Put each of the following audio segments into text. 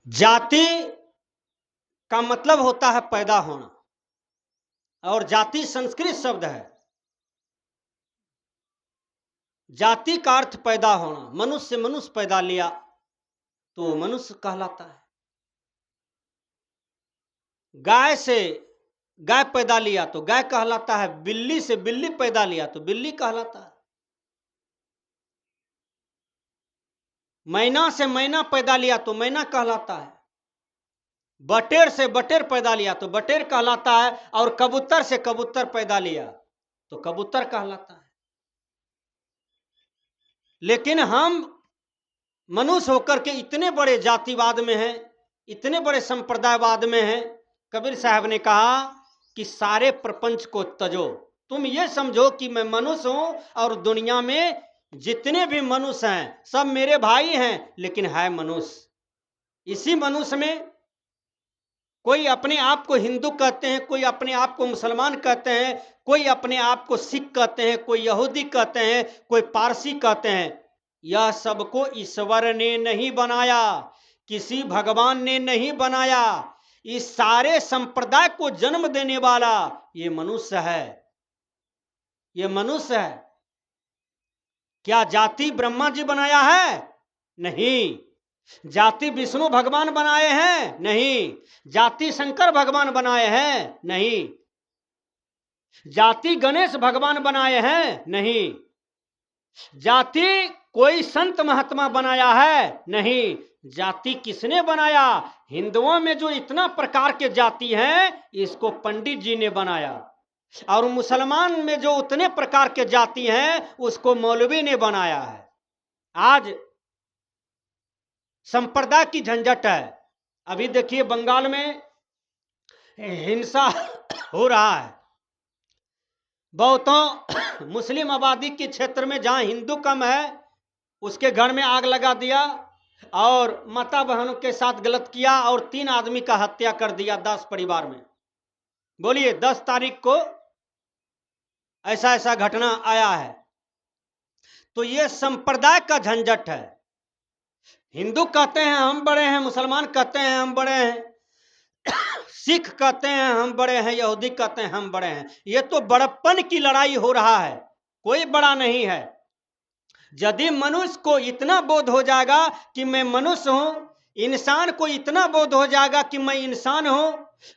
जाति का मतलब होता है पैदा होना, और जाति संस्कृत शब्द है। जाति का अर्थ पैदा होना। मनुष्य से मनुष्य पैदा लिया तो वो मनुष्य कहलाता है। गाय से गाय पैदा लिया तो गाय कहलाता है। बिल्ली से बिल्ली पैदा लिया तो बिल्ली कहलाता है। मैना से मैना पैदा लिया तो मैना कहलाता है। बटेर से बटेर पैदा लिया तो बटेर कहलाता है। और कबूतर से कबूतर पैदा लिया तो कबूतर कहलाता है। लेकिन हम मनुष्य होकर के इतने बड़े जातिवाद में हैं, इतने बड़े संप्रदायवाद में हैं। कबीर साहब ने कहा कि सारे प्रपंच को तजो, तुम ये समझो कि मैं मनुष्य हूं और दुनिया में जितने भी मनुष्य हैं सब मेरे भाई हैं, लेकिन है मनुष्य। इसी मनुष्य में कोई अपने आप को हिंदू कहते हैं, कोई अपने आप को मुसलमान कहते हैं, कोई अपने आप को सिख कहते हैं, कोई यहूदी कहते हैं, कोई पारसी कहते हैं। यह सबको ईश्वर ने नहीं बनाया, किसी भगवान ने नहीं बनाया। इस सारे संप्रदाय को जन्म देने वाला ये मनुष्य है। ये मनुष्य है। क्या जाति ब्रह्मा जी बनाया है? नहीं। जाति विष्णु भगवान बनाए हैं? नहीं। जाति शंकर भगवान बनाए हैं? नहीं। जाति गणेश भगवान बनाए हैं? नहीं। जाति कोई संत महात्मा बनाया है? नहीं। जाति किसने बनाया? हिंदुओं में जो इतना प्रकार के जाति हैं इसको पंडित जी ने बनाया, और मुसलमान में जो उतने प्रकार के जाति हैं उसको मौलवी ने बनाया है। आज संप्रदाय की झंझट है। अभी देखिए बंगाल में हिंसा हो रहा है। बहुतों मुस्लिम आबादी के क्षेत्र में जहां हिंदू कम है उसके घर में आग लगा दिया और माता बहनों के साथ गलत किया और 3 आदमी का हत्या कर दिया 10 परिवार में। बोलिए 10 तारीख को ऐसा ऐसा घटना आया है। तो ये संप्रदाय का झंझट है। हिंदू कहते हैं हम बड़े हैं, मुसलमान कहते हैं हम बड़े हैं, सिख कहते हैं हम बड़े हैं, यहूदी कहते हैं हम बड़े हैं। ये तो बड़प्पन की लड़ाई हो रहा है, कोई बड़ा नहीं है। यदि मनुष्य को इतना बोध हो जाएगा कि मैं मनुष्य हूं, इंसान को इतना बोध हो जाएगा कि मैं इंसान हूं,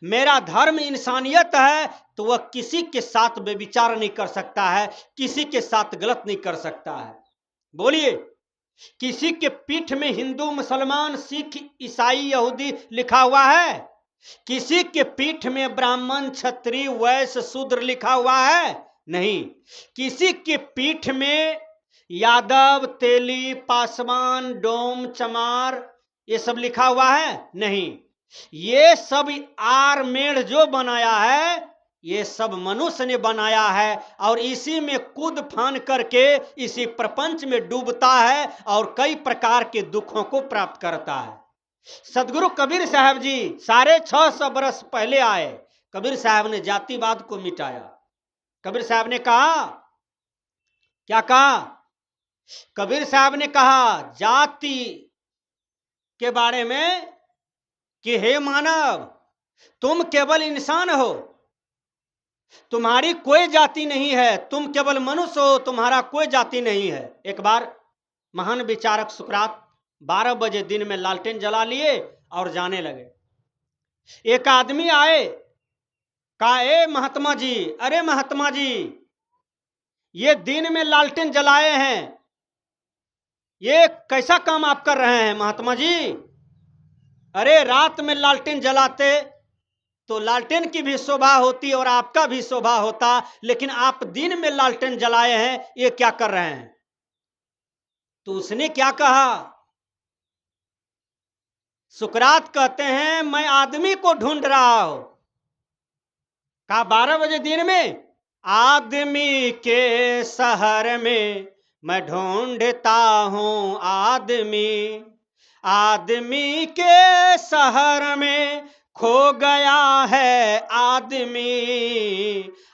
मेरा धर्म इंसानियत है, तो वह किसी के साथ व्यभिचार नहीं कर सकता है, किसी के साथ गलत नहीं कर सकता है। बोलिए, किसी के पीठ में हिंदू मुसलमान सिख ईसाई यहूदी लिखा हुआ है? किसी के पीठ में ब्राह्मण क्षत्रिय वैश्य शूद्र लिखा हुआ है? नहीं। किसी के पीठ में यादव तेली पासवान डोम चमार ये सब लिखा हुआ है? नहीं। ये सब आरमेढ़ जो बनाया है ये सब मनुष्य ने बनाया है, और इसी में कूद फान करके इसी प्रपंच में डूबता है और कई प्रकार के दुखों को प्राप्त करता है। सदगुरु कबीर साहब जी 650 बरस पहले आए। कबीर साहब ने जातिवाद को मिटाया। कबीर साहब ने कहा, क्या कहा? कबीर साहब ने कहा जाति के बारे में कि हे मानव, तुम केवल इंसान हो, तुम्हारी कोई जाति नहीं है, तुम केवल मनुष्य हो, तुम्हारा कोई जाति नहीं है। एक बार महान विचारक सुकरात 12 बजे दिन में लालटेन जला लिए और जाने लगे। एक आदमी आए, कहा ए महात्मा जी, अरे महात्मा जी, ये दिन में लालटेन जलाए हैं, ये कैसा काम आप कर रहे हैं महात्मा जी? अरे रात में लालटेन जलाते तो लालटेन की भी शोभा होती और आपका भी शोभा होता, लेकिन आप दिन में लालटेन जलाए हैं, ये क्या कर रहे हैं? तो उसने क्या कहा? सुकरात कहते हैं मैं आदमी को ढूंढ रहा हूं। कहा 12 बजे दिन में? आदमी के शहर में मैं ढूंढता हूं आदमी, आदमी के शहर में खो गया है आदमी,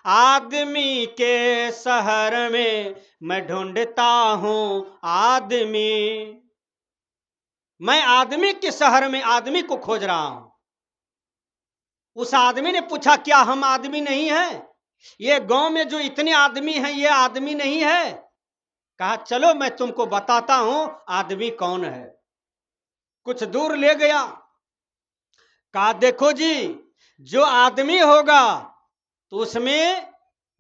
आदमी के शहर में मैं ढूंढता हूं आदमी। मैं आदमी के शहर में आदमी को खोज रहा हूं। उस आदमी ने पूछा, क्या हम आदमी नहीं हैं? ये गांव में जो इतने आदमी हैं, ये आदमी नहीं है? कहा, चलो मैं तुमको बताता हूं आदमी कौन है। कुछ दूर ले गया, कहा, देखो जी, जो आदमी होगा तो उसमें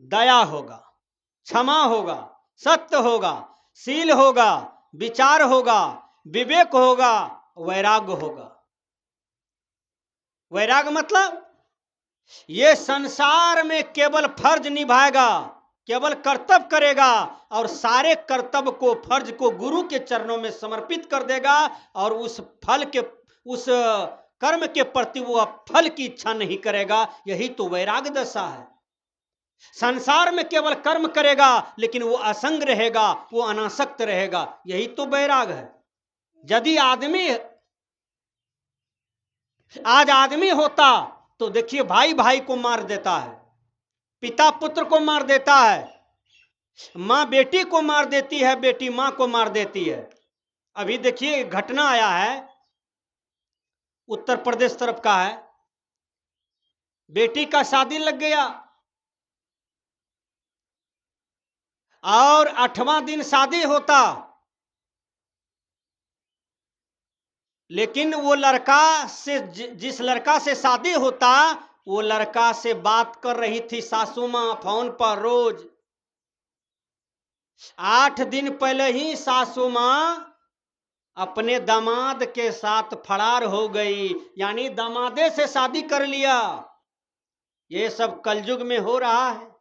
दया होगा, क्षमा होगा, सत्य होगा, शील होगा, विचार होगा, विवेक होगा, वैराग्य होगा। वैराग्य मतलब ये संसार में केवल फर्ज निभाएगा, केवल कर्तव्य करेगा और सारे कर्तव्य को, फर्ज को गुरु के चरणों में समर्पित कर देगा और उस फल के, उस कर्म के प्रति वो फल की इच्छा नहीं करेगा। यही तो वैराग्य दशा है। संसार में केवल कर्म करेगा लेकिन वो असंग रहेगा, वो अनासक्त रहेगा। यही तो वैराग्य है। यदि आदमी आज आदमी होता तो देखिए, भाई भाई को मार देता है, पिता पुत्र को मार देता है, मां बेटी को मार देती है, बेटी मां को मार देती है। अभी देखिए घटना आया है, उत्तर प्रदेश तरफ का है। बेटी का शादी लग गया और 8वां दिन शादी होता, लेकिन वो लड़का से, जिस लड़का से शादी होता, वो लड़का से बात कर रही थी सासू मां फोन पर रोज। 8 दिन पहले ही सासू मां अपने दामाद के साथ फरार हो गई, यानी दामादे से शादी कर लिया। ये सब कलयुग में हो रहा है।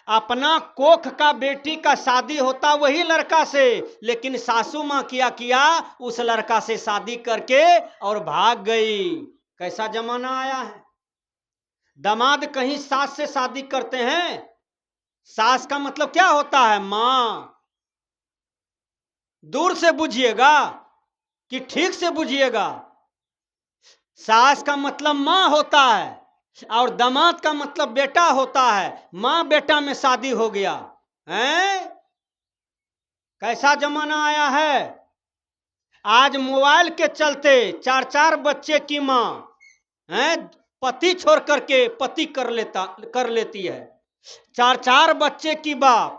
अपना कोख का बेटी का शादी होता वही लड़का से, लेकिन सासू मां किया उस लड़का से शादी करके और भाग गई। कैसा जमाना आया है। दामाद कहीं सास से शादी करते हैं। सास का मतलब क्या होता है? मां। दूर से बुझिएगा कि ठीक से बुझिएगा। सास का मतलब मां होता है और दामाद का मतलब बेटा होता है। मां बेटा में शादी हो गया है। कैसा जमाना आया है। आज मोबाइल के चलते 4-4 बच्चे की मां है, पति छोड़ करके पति कर लेती है। 4-4 बच्चे की बाप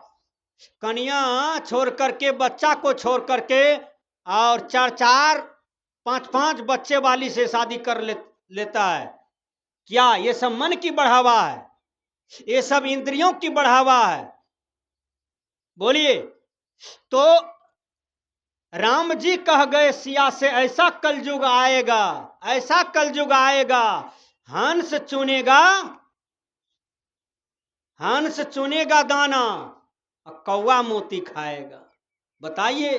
कन्या छोड़ करके, बच्चा को छोड़ करके और 4-4 5-5 बच्चे वाली से शादी कर लेता है। क्या ये सब मन की बढ़ावा है? ये सब इंद्रियों की बढ़ावा है? बोलिए। तो राम जी कह गए सिया से, ऐसा कलयुग आएगा, ऐसा कलयुग आएगा, हंस चुनेगा दाना और कौवा मोती खाएगा। बताइए।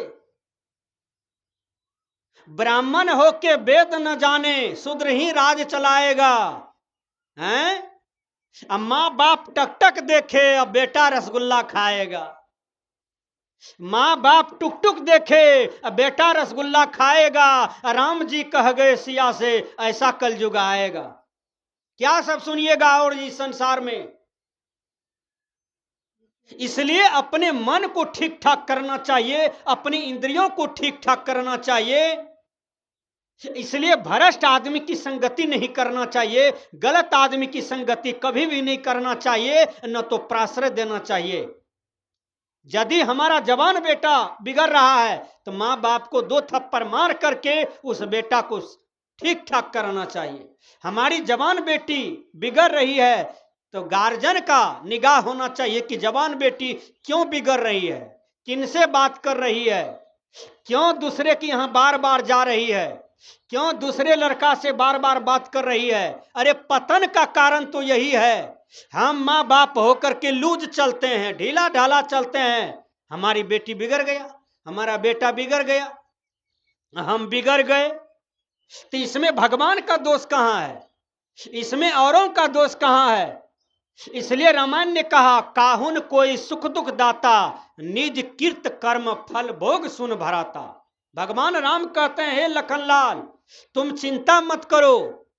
ब्राह्मण होके वेद न जाने, शूद्र ही राज चलाएगा हैं। अब माँ बाप टक टक देखे, अब बेटा रसगुल्ला खाएगा। माँ बाप टुक टुक देखे, अब बेटा रसगुल्ला खाएगा। राम जी कह गए सिया से, ऐसा कलयुग आएगा। क्या सब सुनिएगा और इस संसार में। इसलिए अपने मन को ठीक ठाक करना चाहिए, अपनी इंद्रियों को ठीक ठाक करना चाहिए। इसलिए भ्रष्ट आदमी की संगति नहीं करना चाहिए, गलत आदमी की संगति कभी भी नहीं करना चाहिए, न तो प्राश्रय देना चाहिए। यदि हमारा जवान बेटा बिगड़ रहा है तो माँ बाप को 2 थप्पड़ मार करके उस बेटा को ठीक ठाक कराना चाहिए। हमारी जवान बेटी बिगड़ रही है तो गार्जियन का निगाह होना चाहिए कि जवान बेटी क्यों बिगड़ रही है, किनसे बात कर रही है, क्यों दूसरे की यहां बार बार जा रही है, क्यों दूसरे लड़का से बार बार बात कर रही है। अरे पतन का कारण तो यही है, हम माँ बाप होकर के लूज चलते हैं, ढीला ढाला चलते हैं। हमारी बेटी बिगड़ गया, हमारा बेटा बिगड़ गया, हम बिगड़ गए। तो इसमें भगवान का दोष कहाँ है? इसमें औरों का दोष कहाँ है? इसलिए रामायण ने कहा, काहुन कोई सुख दुख दाता, निज कीर्त कर्म फल भोग सुन भराता। भगवान राम कहते हैं, हे लखनलाल, तुम चिंता मत करो।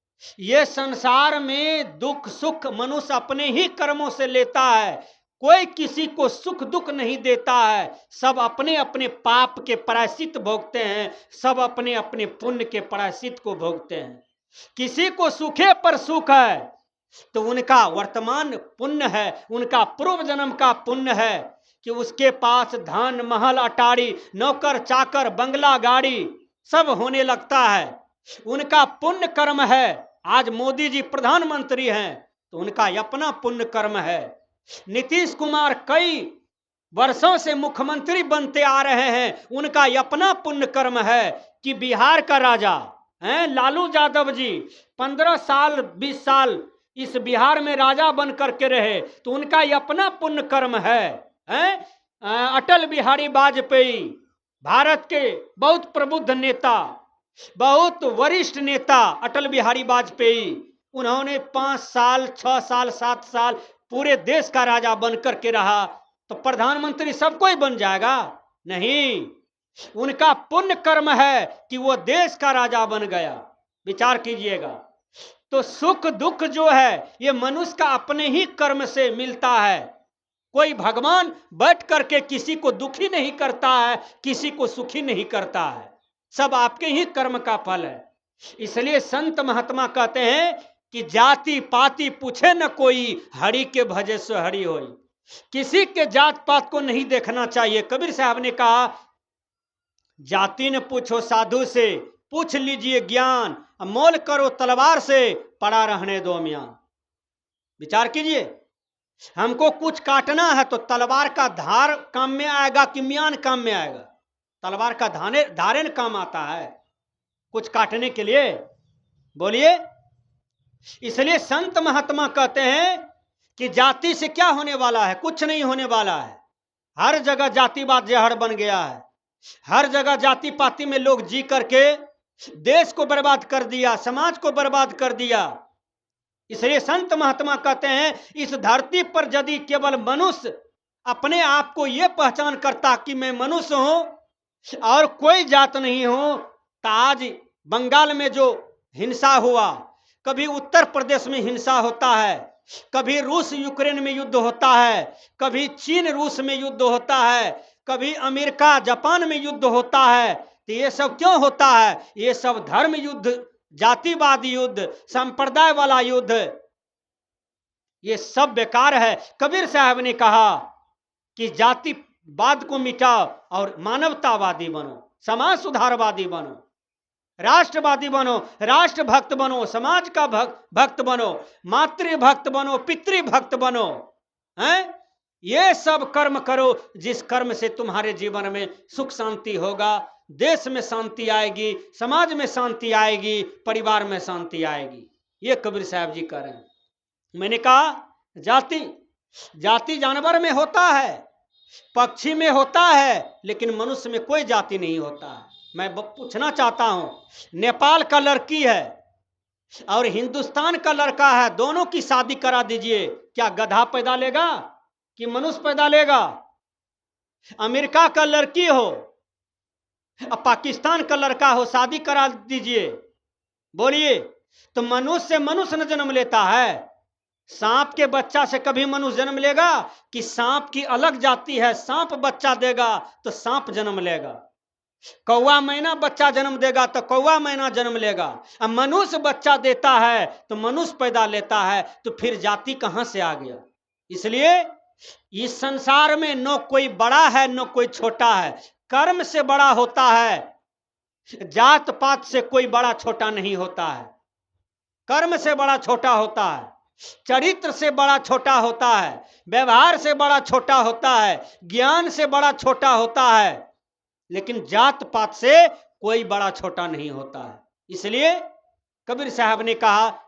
ये संसार में दुख सुख मनुष्य अपने ही कर्मों से लेता है। कोई किसी को सुख दुख नहीं देता है, सब अपने अपने पाप के प्रायश्चित भोगते हैं, सब अपने अपने पुण्य के प्रायश्चित को भोगते हैं। किसी को सुखे पर सुख है तो उनका वर्तमान पुण्य है, उनका पूर्व जन्म का पुण्य है कि उसके पास धन महल अटारी नौकर चाकर बंगला गाड़ी सब होने लगता है, उनका पुण्य कर्म है। आज मोदी जी प्रधानमंत्री हैं तो उनका अपना पुण्य कर्म है। नीतीश कुमार कई वर्षों से मुख्यमंत्री बनते आ रहे हैं, उनका अपना पुण्य कर्म है कि बिहार का राजा हैं लालू यादव जी 15 साल 20 साल इस बिहार में राजा बन करके रहे तो उनका अपना पुण्य कर्म है। अटल बिहारी वाजपेयी भारत के बहुत प्रबुद्ध नेता, बहुत वरिष्ठ नेता अटल बिहारी वाजपेयी, उन्होंने 5 साल 6 साल 7 साल पूरे देश का राजा बन करके रहा, तो प्रधानमंत्री सब कोई बन जाएगा? नहीं, उनका पुण्य कर्म है कि वो देश का राजा बन गया। विचार कीजिएगा। तो सुख दुख जो है ये मनुष्य का अपने ही कर्म से मिलता है। कोई भगवान बैठ करके किसी को दुखी नहीं करता है, किसी को सुखी नहीं करता है, सब आपके ही कर्म का फल है। इसलिए संत महात्मा कहते हैं कि जाति पाति पूछे न कोई, हरि के भजे सो हरि होई। किसी के जात पात को नहीं देखना चाहिए। कबीर साहब ने कहा, जाति न पूछो साधु से, पूछ लीजिए ज्ञान, मोल करो तलवार से, पड़ा रहने दो म्यान। विचार कीजिए, हमको कुछ काटना है तो तलवार का धार काम में आएगा कि म्यान काम में आएगा? तलवार का धारेन काम आता है कुछ काटने के लिए, बोलिए। इसलिए संत महात्मा कहते हैं कि जाति से क्या होने वाला है? कुछ नहीं होने वाला है। हर जगह जातिवाद जहर बन गया है, हर जगह जाति पाति में लोग जी करके देश को बर्बाद कर दिया, समाज को बर्बाद कर दिया। इसलिए संत महात्मा कहते हैं इस धरती पर यदि केवल मनुष्य अपने आप को यह पहचान करता कि मैं मनुष्य हूं और कोई जात नहीं हूं, तो आज बंगाल में जो हिंसा हुआ, कभी उत्तर प्रदेश में हिंसा होता है, कभी रूस यूक्रेन में युद्ध होता है, कभी चीन रूस में युद्ध होता है, कभी अमेरिका जापान में युद्ध होता है, तो ये सब क्यों होता है? ये सब धर्म युद्ध, जातिवादी युद्ध, संप्रदाय वाला युद्ध, ये सब बेकार है। कबीर साहब ने कहा कि जातिवाद को मिटाओ और मानवतावादी बनो, समाज सुधारवादी बनो, राष्ट्रवादी बनो, राष्ट्रभक्त बनो, समाज का भक्त बनो, मातृभक्त बनो, पितृभक्त बनो। हैं? ये सब कर्म करो जिस कर्म से तुम्हारे जीवन में सुख शांति होगा, देश में शांति आएगी, समाज में शांति आएगी, परिवार में शांति आएगी। ये कबीर साहब जी कह रहे हैं। मैंने कहा जाति जानवर में होता है, पक्षी में होता है, लेकिन मनुष्य में कोई जाति नहीं होता है। मैं पूछना चाहता हूं, नेपाल का लड़की है और हिंदुस्तान का लड़का है, दोनों की शादी करा दीजिए, क्या गधा पैदा लेगा कि मनुष्य पैदा लेगा? अमेरिका का लड़की हो, पाकिस्तान का लड़का हो, शादी करा दीजिए, बोलिए, तो मनुष्य से मनुष्य न जन्म लेता है? सांप के बच्चा से कभी मनुष्य जन्म लेगा कि सांप की अलग जाति है, सांप बच्चा देगा तो सांप जन्म लेगा, कौवा मैना बच्चा जन्म देगा तो कौवा मैना जन्म लेगा। अब मनुष्य बच्चा देता है तो मनुष्य पैदा लेता है, तो फिर जाति कहां से आ गया? इसलिए इस संसार में न कोई बड़ा है न कोई छोटा है, कर्म से बड़ा होता है, जात पात से कोई बड़ा छोटा नहीं होता है। कर्म से बड़ा छोटा होता है, चरित्र से बड़ा छोटा होता है, व्यवहार से बड़ा छोटा होता है, ज्ञान से बड़ा छोटा होता है, लेकिन जात पात से कोई बड़ा छोटा नहीं होता है। इसलिए कबीर साहब ने कहा,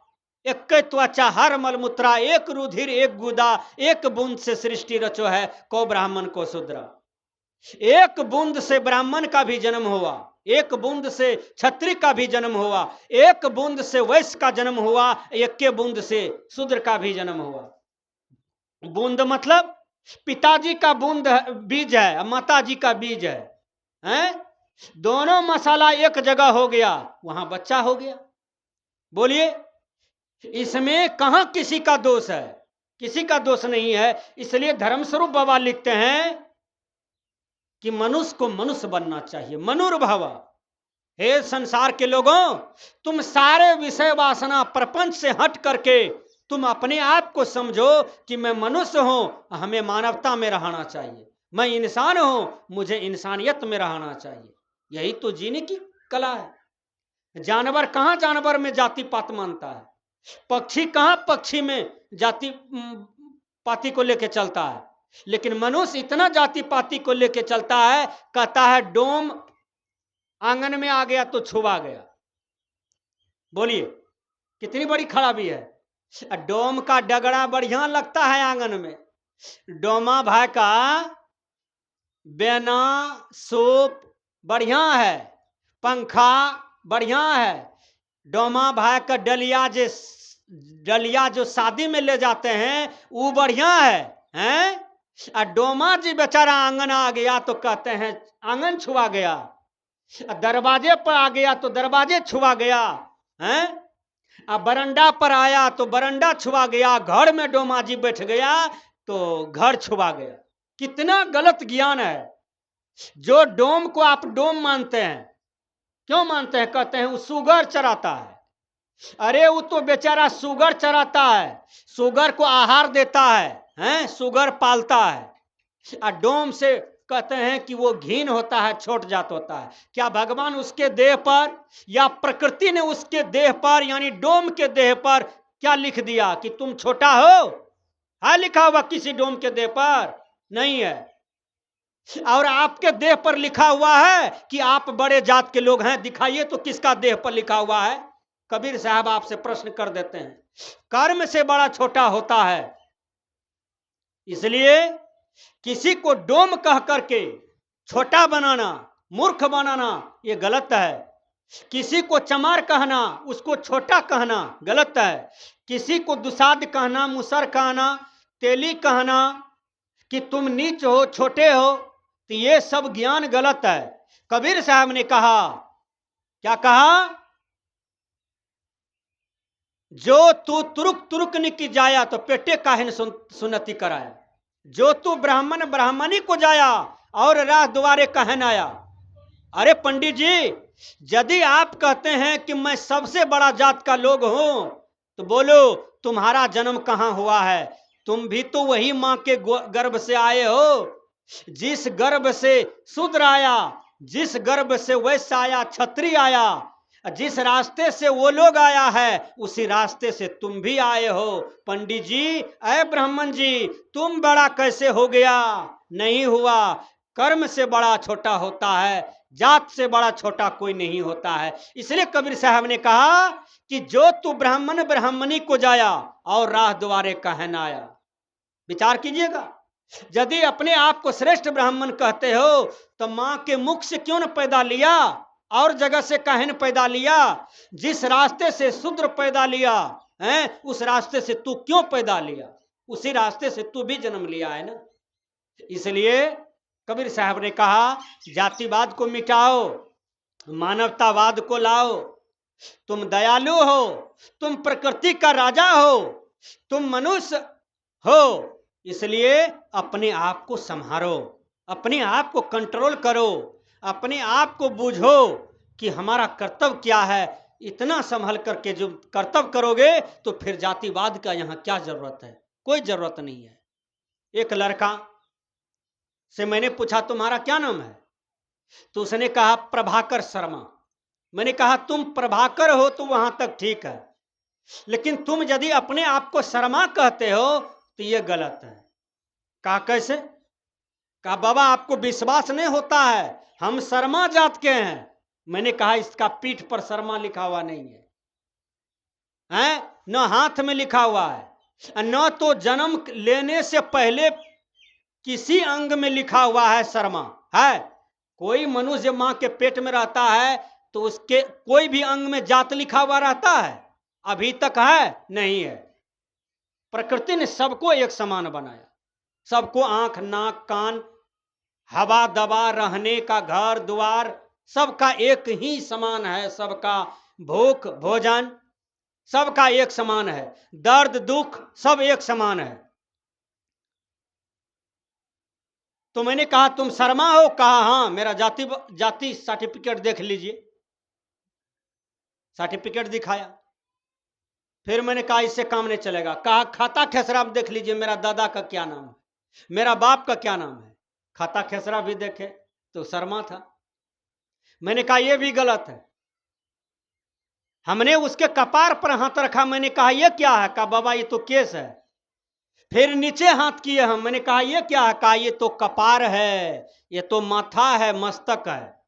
एक त्वचा हर मलमूत्रा, एक रुधिर एक गुदा, एक बूंद से सृष्टि रचो है, को ब्राह्मण को शूद्र। एक बूंद से ब्राह्मण का भी जन्म हुआ, एक बूंद से क्षत्रिय का भी जन्म हुआ, एक बूंद से वैश्य का जन्म हुआ, एक के बूंद से शूद्र का भी जन्म हुआ। बूंद मतलब पिताजी का बूंद बीज है, माता जी का बीज है, हैं? दोनों मसाला एक जगह हो गया, वहां बच्चा हो गया। बोलिए, इसमें कहां किसी का दोष है? किसी का दोष नहीं है। इसलिए धर्मस्वरूप बाबा लिखते हैं कि मनुष्य को मनुष्य बनना चाहिए, मनुर्भव। हे संसार के लोगों, तुम सारे विषय वासना प्रपंच से हट करके तुम अपने आप को समझो कि मैं मनुष्य हूं, हमें मानवता में रहना चाहिए। मैं इंसान हूं, मुझे इंसानियत में रहना चाहिए। यही तो जीने की कला है। जानवर कहां जानवर में जाति पात मानता है, पक्षी कहां पक्षी में जाति पाति को लेके चलता है, लेकिन मनुष्य इतना जाति पाति को लेके चलता है, कहता है डोम आंगन में आ गया तो छुआ गया। बोलिए कितनी बड़ी खराबी है। डोम का डगड़ा बढ़िया लगता है आंगन में, डोमा भाई का बेना सूप बढ़िया है, पंखा बढ़िया है, डोमा भाई का डलिया जो शादी में ले जाते हैं वो बढ़िया है? और डोमा जी बेचारा आंगन आ गया तो कहते हैं आंगन छुआ गया, दरवाजे पर आ गया तो दरवाजे छुआ गया है, अब बरंडा पर आया तो बरंडा छुआ गया, घर में डोमा जी बैठ गया तो घर छुआ गया। कितना गलत ज्ञान है। जो डोम को आप डोम मानते हैं, क्यों मानते हैं? कहते हैं वो सुगर चराता है। अरे वो तो बेचारा सुगर चराता है, सुगर को आहार देता है, सुगर पालता है। और डोम से कहते हैं कि वो घीन होता है, छोट जात होता है। क्या भगवान उसके देह पर या प्रकृति ने उसके देह पर यानी डोम के देह पर क्या लिख दिया कि तुम छोटा हो? है लिखा हुआ किसी डोम के देह पर? नहीं है। और आपके देह पर लिखा हुआ है कि आप बड़े जात के लोग हैं, दिखाइए तो किसका देह पर लिखा हुआ है? कबीर साहब आपसे प्रश्न कर देते हैं। कर्म से बड़ा छोटा होता है। इसलिए किसी को डोम कह करके छोटा बनाना, मूर्ख बनाना ये गलत है। किसी को चमार कहना, उसको छोटा कहना गलत है। किसी को दुसाद कहना, मुसर कहना, तेली कहना कि तुम नीच हो, छोटे हो, तो ये सब ज्ञान गलत है। कबीर साहब ने कहा, क्या कहा? जो तू तुरुक तुरुक नि की जाया तो पेटे काहिन सुनती कराया। जो तू ब्राह्मण ब्राह्मणी को जाया और राह द्वारे कहन आया। अरे पंडित जी, यदि आप कहते हैं कि मैं सबसे बड़ा जात का लोग हूं तो बोलो तुम्हारा जन्म कहां हुआ है? तुम भी तो वही मां के गर्भ से आए हो। जिस गर्भ से शूद्र आया, जिस गर्भ से वैश्य आया, क्षत्रिय आया, जिस रास्ते से वो लोग आया है उसी रास्ते से तुम भी आए हो। पंडित जी, अय ब्राह्मण जी, तुम बड़ा कैसे हो गया? नहीं हुआ। कर्म से बड़ा छोटा होता है, जात से बड़ा छोटा कोई नहीं होता है। इसलिए कबीर साहब ने कहा कि जो तू ब्राह्मण ब्राह्मणी को जाया और राह द्वारे कहन आया। विचार कीजिएगा, यदि अपने आप को श्रेष्ठ ब्राह्मण कहते हो तो मां के मुख से क्यों न पैदा लिया और जगह से कहन पैदा लिया? जिस रास्ते से शूद्र पैदा लिया है उस रास्ते से तू क्यों पैदा लिया? उसी रास्ते से तू भी जन्म लिया है ना। इसलिए कबीर साहब ने कहा जातिवाद को मिटाओ, मानवतावाद को लाओ। तुम दयालु हो, तुम प्रकृति का राजा हो, तुम मनुष्य हो, इसलिए अपने आप को संभालो, अपने आप को कंट्रोल करो, अपने आप को बूझो कि हमारा कर्तव्य क्या है। इतना संभल करके जो कर्तव्य करोगे तो फिर जातिवाद का यहाँ क्या जरूरत है? कोई जरूरत नहीं है। एक लड़का से मैंने पूछा तुम्हारा क्या नाम है? तो उसने कहा प्रभाकर शर्मा। मैंने कहा तुम प्रभाकर हो तो वहां तक ठीक है, लेकिन तुम यदि अपने आप को शर्मा कहते हो तो यह गलत है। कहा कैसे? कहा बाबा आपको विश्वास नहीं होता है, हम शर्मा जात के हैं। मैंने कहा इसका पीठ पर शर्मा लिखा हुआ नहीं है, न हाथ में लिखा हुआ है, न तो जन्म लेने से पहले किसी अंग में लिखा हुआ है शर्मा है। कोई मनुष्य मां के पेट में रहता है तो उसके कोई भी अंग में जात लिखा हुआ रहता है? अभी तक है? नहीं है। प्रकृति ने सबको एक समान बनाया, सबको आंख नाक कान हवा दवा रहने का घर द्वार सबका एक ही समान है। सबका भूख भोजन सबका एक समान है, दर्द दुख सब एक समान है। तो मैंने कहा तुम शर्मा हो? कहा हाँ। मेरा जाति सर्टिफिकेट देख लीजिए। सर्टिफिकेट दिखाया। फिर मैंने कहा इससे काम नहीं चलेगा। कहा खाता खेसरा देख लीजिए, मेरा दादा का क्या नाम है, मेरा बाप का क्या नाम है। खाता खेसरा भी देखे तो शर्मा था। मैंने कहा यह भी गलत है। हमने उसके कपार पर हाथ रखा। मैंने कहा यह क्या है? कहा बाबा ये तो केस है। फिर नीचे हाथ किए हम। मैंने कहा यह क्या है? कहा ये तो कपार है, ये तो माथा है, मस्तक है।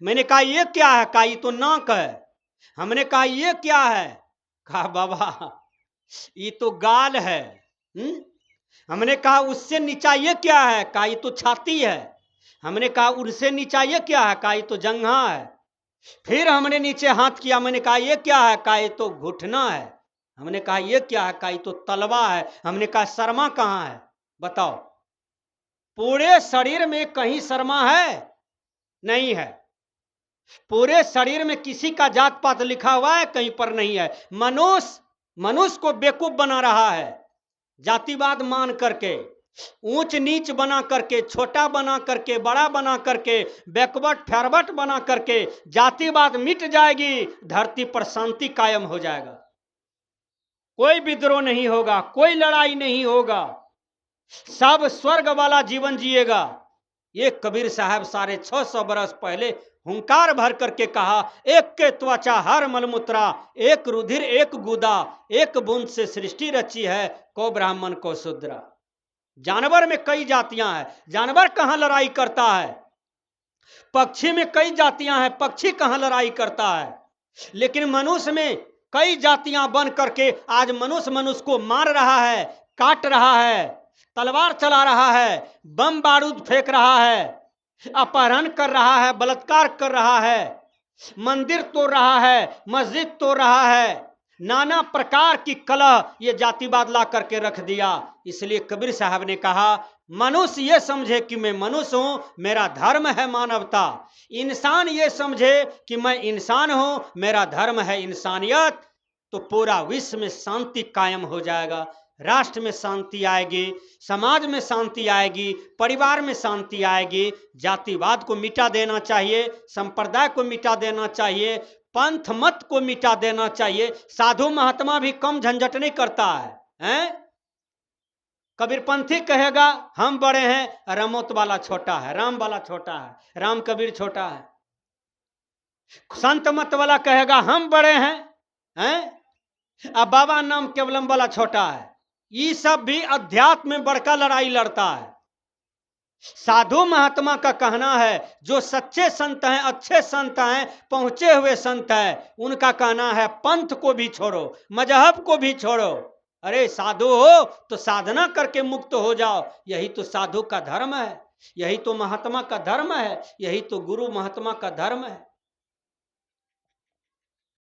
मैंने कहा यह क्या है? कहा ये तो नाक है। हमने कहा यह क्या है? कहा बाबा ये तो गाल है। हमने कहा उससे नीचा ये क्या है? कहा ये तो छाती है। हमने कहा उससे नीचा ये क्या है? कहा ये तो जंघा है। फिर हमने नीचे हाथ किया। मैंने कहा ये क्या है? कहा ये तो घुटना है। हमने कहा ये क्या है? कहा ये तो तलवा है। हमने कहा शर्मा कहाँ है बताओ? पूरे शरीर में कहीं शर्मा है? नहीं है। पूरे शरीर में किसी का जात पात लिखा हुआ है? कहीं पर नहीं है। मनुष्य को बेवकूफ बना रहा है, जातिवाद मान करके, ऊंच नीच बना करके, छोटा बना करके, बड़ा बना करके, बैकवर्ड फॉरवर्ड बना करके। जातिवाद मिट जाएगी, धरती पर शांति कायम हो जाएगा। कोई विद्रोह नहीं होगा, कोई लड़ाई नहीं होगा, सब स्वर्ग वाला जीवन जिएगा। ये कबीर साहब 650 बरस पहले हुंकार भर करके कहा, एक के त्वचा हर मलमूत्रा, एक रुधिर एक गुदा, एक बूंद से सृष्टि रची है, को ब्राह्मण को शूद्रा। जानवर में कई जातियां हैं, जानवर कहां लड़ाई करता है? पक्षी में कई जातियां हैं, पक्षी कहां लड़ाई करता है? लेकिन मनुष्य में कई जातियां बन करके आज मनुष्य को मार रहा है, काट रहा है, तलवार चला रहा है, बम बारूद फेंक रहा है, अपहरण कर रहा है, बलात्कार कर रहा है, मंदिर तोड़ रहा है, मस्जिद तोड़ रहा है, नाना प्रकार की कलह ये जातिवाद ला करके रख दिया। इसलिए कबीर साहब ने कहा मनुष्य ये समझे कि मैं मनुष्य हूं, मेरा धर्म है मानवता। इंसान ये समझे कि मैं इंसान हूं, मेरा धर्म है इंसानियत। तो पूरा विश्व में शांति कायम हो जाएगा, राष्ट्र में शांति आएगी, समाज में शांति आएगी, परिवार में शांति आएगी। जातिवाद को मिटा देना चाहिए, संप्रदाय को मिटा देना चाहिए, पंथ मत को मिटा देना चाहिए। साधु महात्मा भी कम झंझट नहीं करता है, कबीरपंथी कहेगा हम बड़े हैं, रमोत वाला छोटा है, राम वाला छोटा है, राम कबीर छोटा है। संत मत वाला कहेगा हम बड़े हैं, अब बाबा नाम केवलम वाला छोटा है। ये सब भी अध्यात्म में बड़का लड़ाई लड़ता है। साधु महात्मा का कहना है, जो सच्चे संत हैं, अच्छे संत हैं, पहुंचे हुए संत हैं, उनका कहना है पंथ को भी छोड़ो, मजहब को भी छोड़ो। अरे साधु हो तो साधना करके मुक्त हो जाओ, यही तो साधु का धर्म है, यही तो महात्मा का धर्म है, यही तो गुरु महात्मा का धर्म है।